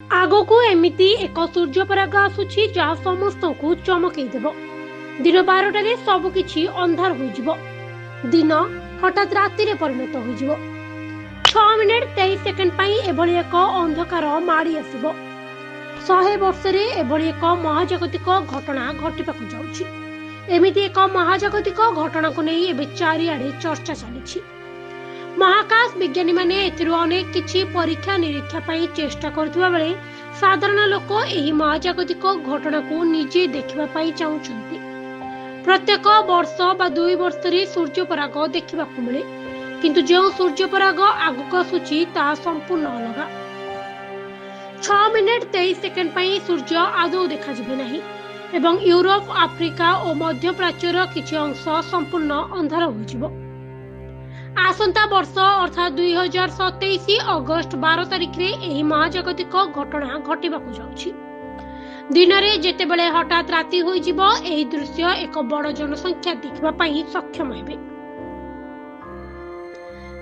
आगकू एमिति एक सूर्यपराग आसुछि जहा समस्तଙ୍କୁ चमकई देबो। दिन 12टारे सबकिछि अंधार होइजिबो। दिन हठात राति रे परिणत होइजिबो। 6 मिनिट 23 सेकेंड पई एभली एक अंधकार माड़ी आसिबो। 100 वर्ष रे एभली एक महाजागतिक घटना घटिबाकू जाउछि। एमिति एक महाजागतिक घटना को नै एबे चारिआडे चर्चा चलिछि। महाकाश विज्ञानी माने एथिरु अनेक किछि परीक्षा निरीक्षा पई चेष्टा करथिबा बेले साधारण लोक एही महाजागतिक घटना को निजे देखिबा पई चाहुछन्ति। प्रत्येक वर्ष बा 2 वर्ष रे सूर्यपराग देखिबाकू मिले, किंतु जो सूर्यपराग आगक आसुछि ता संपूर्ण अलग। 6 मिनिट 23 सेकेंड पई सूर्य आदौ देखा जिबे नाही एवं यूरोप, आफ्रिका और मध्य प्राच्यर किछि अंश संपूर्ण अंधार होइजिबो। आसंता वर्ष अर्थात 2027 अगस्त 12 तारिख रे एही महाजागतिक घटना घटिबाकू जाउछि। दिन में जेतेबेले हठात राति होइजिबो, एही दृश्य एक बड़ जनसंख्या देखिबा पई सक्षम हेबे।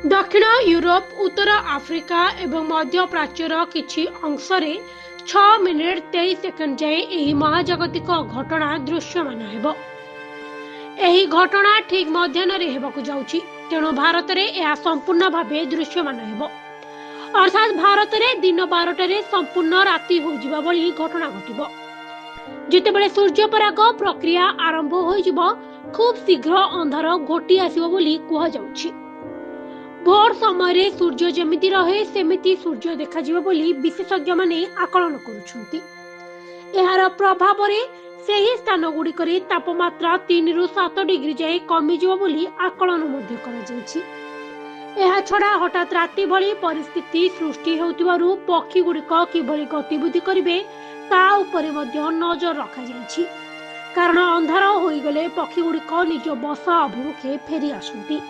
दक्षिण यूरोप, उत्तर आफ्रिका एवं मध्य प्राच्यर किछि अंश रे 6 मिनिट 23 सेकेंड जाए एही महाजागतिक घटना दृश्यमान हेबो। एही घटना ठीक मध्याह्न रे हेबाकू जाउछि, तेणु भारत रे यह संपूर्ण भावे दृश्यमान हेबो। अर्थात भारत रे दिन 12टारे संपूर्ण राति होइजिबा बली घटना घटिबो। जेतेबेले सूर्यपराग प्रक्रिया आरंभ होइजिबो, खूब शीघ्र अंधार घोटी आसिबो बोली कुहा जाउछि। भोर समय रे सूर्य जेमिति रहे सेमिति सूर्य देखा जिवो बोली विशेषज्ञ माने आकलन करूछन्ति। एहार प्रभाव रे सेही स्थान गुड़िकरे तापमात्रा 3 रु 7 डिग्री जाए कमी जिवो बोली आकलन मध्य करा जायछि। एहा छडा हठात राति भली परिस्थिति सृष्टि हेउतिबारु पक्षी गुड़िक किभली गतिविधि करिवे ता उपरे मध्य नजर रखा जायछि। कारण अंधार होई गले पक्षी गुड़िक निज बसा अभिमुखे फेरी आसुंती।